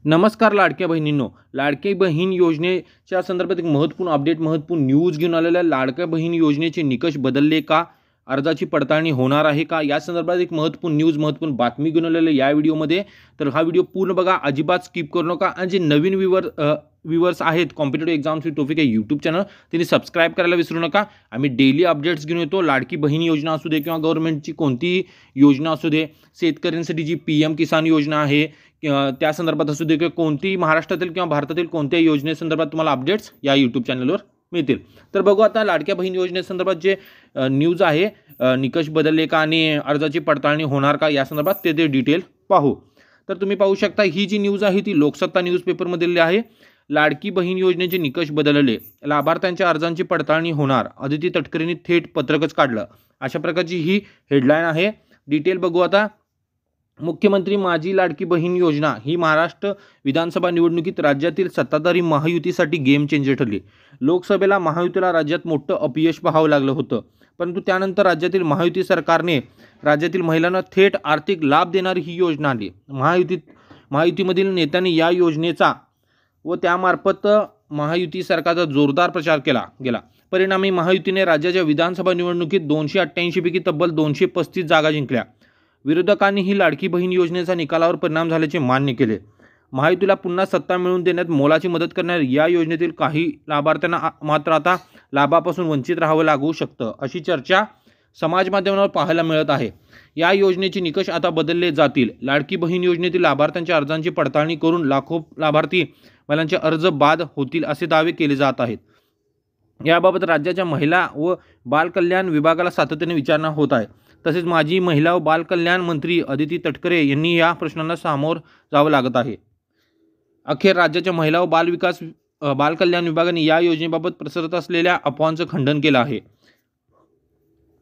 नमस्कार लाडक्या बहिणींनो, लाडकी बहीण योजनेच्या संदर्भात एक महत्त्वपूर्ण अपडेट, महत्त्वपूर्ण न्यूज घेऊन आलेला आहे। लाडक्या बहीण योजनेचे निकष बदलले का? अर्जाची पडताळणी होणार आहे का? या संदर्भात एक महत्त्वपूर्ण न्यूज, महत्त्वपूर्ण बातमी घेऊन आलेली आहे या व्हिडिओमध्ये। तर हा व्हिडिओ पूर्ण बघा, अजिबात स्किप करू नका। आणि जे नवीन व्ह्यूअर्स आहेत कॉम्पिटिटिव्ह एक्झाम्स विथ टॉपिक या यूट्यूब चॅनल, त्यांनी सबस्क्राईब करायला विसरू नका। आम्ही डेली अपडेट्स घेऊन येतो। लाडकी बहीण योजना असू दे किंवा गव्हर्नमेंटची कोणतीही योजना असू दे, शेतकऱ्यांसाठी जी PM किसान योजना आहे त्या संदर्भात असू दे, किंवा कोणतीही महाराष्ट्रातील किंवा भारतातील कोणत्याही योजनेसंदर्भात तुम्हाला अपडेट्स या यूट्यूब चॅनलवर मिळतील। तर बघू आता लाडक्या बहीण योजनेसंदर्भात जे न्यूज आहे, निकष बदलले का आणि अर्जाची पडताळणी होणार का या संदर्भात ते डिटेल पाहू। तर तुम्ही पाहू शकता, ही जी न्यूज आहे ती लोकसत्ता न्यूजपेपरमध्ये दिलेली आहे। लाडकी बहीण योजनेचे निकष बदलले, लाभार्थ्यांच्या अर्जांची पडताळणी होणार, अदिती तटकरेंनी थेट पत्रकच काढलं, अशा प्रकारची ही हेडलाईन आहे। डिटेल बघू आता। मुख्यमंत्री माझी लाडकी बहीण योजना ही महाराष्ट्र विधानसभा निवडणुकीत राज्यातील सत्ताधारी महायुतीसाठी गेम चेंजर ठरली। लोकसभेला महायुतीला राज्यात मोठं अपयश पाहावं लागलं होतं, परंतु त्यानंतर राज्यातील महायुती सरकारने राज्यातील महिलांना थेट आर्थिक लाभ देणारी ही योजना आणली। महायुतीमधील नेत्यांनी या योजनेचा व त्यामार्फत महायुती सरकारचा जोरदार प्रचार केला गेला। परिणामी महायुतीने राज्याच्या विधानसभा निवडणुकीत 288 पैकी तब्बल 235 जागा जिंकल्या। विरोधकांनी ही लाडकी बहीण योजनेचा निकालावर परिणाम झाल्याचे मान्य केले। महायुतीला पुन्हा सत्ता मिळवून देण्यात मोलाची मदत करणाऱ्या या योजनेतील काही लाभार्थ्यांना मात्र आता लाभापासून वंचित राहावं लागू शकतं, अशी चर्चा समाज माध्यमांवर पाहायला मिळत आहे। या योजनेचे निकष आता बदलले जातील। लाडकी बहीण योजनेतील लाभार्थ्यांच्या अर्जांची पडताळणी करून लाखो लाभार्थी महिलांचे अर्ज बाद होतील असे दावे केले जात आहेत। याबाबत राज्याच्या महिला व बाल कल्याण विभागाला सातत्याने विचारणा होत आहे। तसेच माजी महिला व बाल कल्याण मंत्री अदिती तटकरे यांनी या प्रश्नांना सामोर जावं लागत आहे। अखेर राज्याच्या महिला व बाल कल्याण विभागाने या योजनेबाबत पसरत असलेल्या अफवांचं खंडन केलं आहे।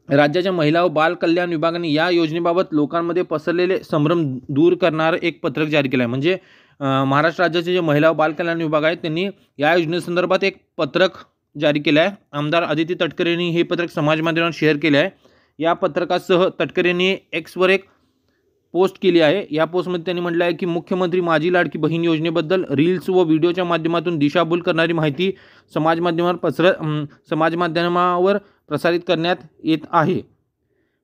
राज्याच्या महिला व बाल कल्याण विभागाने या योजनेबाबत लोकांमध्ये पसरलेले संभ्रम दूर करणारं एक पत्रक जारी केलं आहे। म्हणजे महाराष्ट्र राज्याचे जे महिला व बाल कल्याण विभाग आहेत त्यांनी या योजनेसंदर्भात एक पत्रक जारी केलं आहे। आमदार अदिती तटकरे यांनी हे पत्रक समाज माध्यमांवर शेअर केले आहे। या पत्रकासह तटकरेंनी एक्सवर एक पोस्ट केली आहे। या पोस्टमध्ये त्यांनी म्हटलं आहे की मुख्यमंत्री माझी लाडकी बहीण योजनेबद्दल रील्स व व्हिडिओच्या माध्यमातून दिशाभूल करणारी माहिती समाज माध्यमावर प्रसारित करण्यात येत आहे।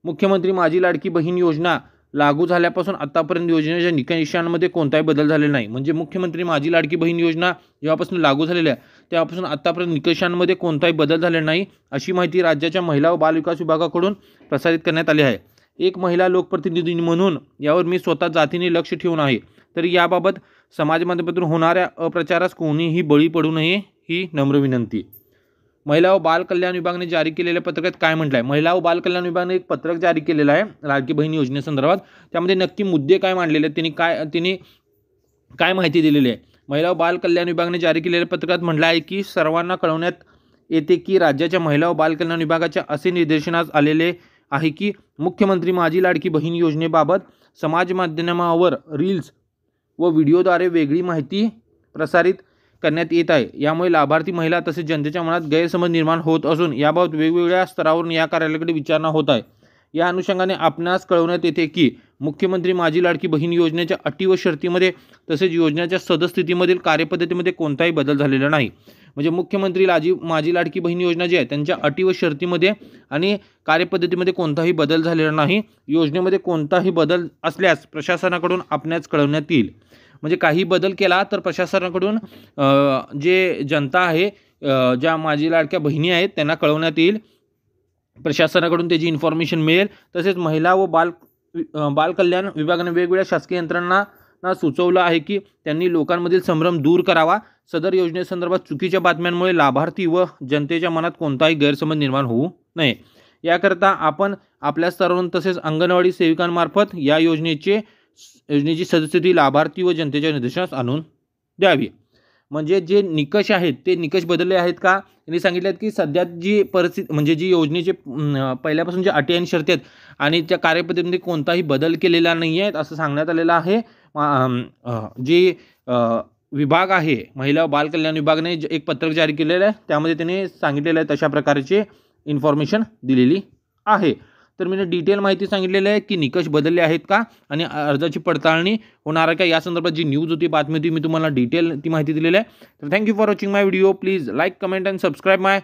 मुख्यमंत्री माझी लाडकी बहीण योजना लागू झाल्यापासून आतापर्यंत योजनेच्या निकषांमध्ये कोणताही बदल झालेला नाही। म्हणजे मुख्यमंत्री माझी लाडकी बहीण योजना जेव्हापासून लागू झालेली आहे तेव्हापासून आतापर्यंत निकषांमध्ये कोणताही बदल झालेला नाही, अशी माहिती राज्याच्या महिला व बाल विकास विभागाकडून प्रसारित करण्यात आली आहे। एक महिला लोकप्रतिनिधी म्हणून यावर मी स्वतः जातीने लक्ष ठेवून आहे, तरी याबाबत समाज माध्यमातून होणाऱ्या अप्रचारास कोणीही बळी पडू नये ही नम्र विनंती। महिला व बाल कल्याण विभागाने जारी केलेल्या पत्रकात काय म्हटलं आहे? महिला व बाल कल्याण विभागाने एक पत्रक जारी केलेलं आहे लाडकी बहीण योजनेसंदर्भात। त्यामध्ये नक्की मुद्दे काय मांडलेले आहेत, त्यांनी काय माहिती दिलेली आहे? महिला व बाल कल्याण विभागाने जारी केलेल्या पत्रकात म्हटलं आहे की सर्वांना कळवण्यात येते की राज्याच्या महिला व बाल कल्याण विभागाच्या असे निर्देशनास आलेले आहे की मुख्यमंत्री माझी लाडकी बहीण योजनेबाबत समाज माध्यमावर रील्स व व्हिडिओद्वारे वेगळी माहिती प्रसारित करण्यात येत आहे। यामुळे लाभार्थी महिला तसेच जनतेच्या मनात गैरसमज निर्माण होत असून याबाबत वेगवेगळ्या स्तरावरून या कार्यालयाकडे विचारणा होत आहे। या अनुषंगाने आपणास कळवण्यात येते की मुख्यमंत्री माझी लाडकी बहीण योजनेच्या अटी व शर्तीमध्ये तसेच योजनेच्या सदस्यस्थितीमधील कार्यपद्धतीमध्ये कोणताही बदल झालेला नाही। म्हणजे मुख्यमंत्री माझी लाडकी बहीण योजना जी आहे त्यांच्या अटी व शर्तीमध्ये आणि कार्यपद्धतीमध्ये कोणताही बदल झालेला नाही। योजनेमध्ये कोणताही बदल असल्यास प्रशासनाकडून आपणास कळवण्यात येईल। म्हणजे काही बदल केला तर प्रशासनाकडून जे जनता आहे, ज्या माझी लाडक्या बहिणी आहेत त्यांना कळवण्यात येईल, प्रशासनाकडून त्याची इन्फॉर्मेशन मिळेल। तसेच महिला व बाल कल्याण विभागाने वेगवेगळ्या शासकीय यंत्रणांना सुचवलं आहे की त्यांनी लोकांमधील संभ्रम दूर करावा। सदर योजनेसंदर्भात चुकीच्या बातम्यांमुळे लाभार्थी व जनतेच्या मनात कोणताही गैरसमज निर्माण होऊ नये, याकरता आपण आपल्या स्तरावरून तसेच अंगणवाडी सेविकांमार्फत या योजनेची सदस्यस्थिती लाभार्थी व जनतेच्या निदर्शनास आणून द्यावी। म्हणजे जे निकष आहेत ते निकष बदलले आहेत का? त्यांनी सांगितले की सध्या जी परिस्थिती म्हणजे जी योजनेचे पहिल्यापासून जे अटी आणि शर्ती आहेत आणि त्या कार्यपद्धतीमध्ये कोणताही बदल केलेला नाही आहेत असं सांगण्यात आलेलं आहे। जे विभाग आहे महिला व बाल कल्याण विभागाने एक पत्रक जारी केलेलं आहे, त्यामध्ये त्यांनी सांगितलेलं आहे तशा प्रकारची इन्फॉर्मेशन दिलेली आहे। तर मी डिटेल माहिती सांगितलेली आहे की निकष बदलले आहेत का आणि अर्जाची पडताळणी होणार आहे का या संदर्भात जी न्यूज होती, बातमी होती, मी तुम्हाला डिटेल ती माहिती दिलेली आहे. तर thank you for watching my video. Please like, comment and subscribe my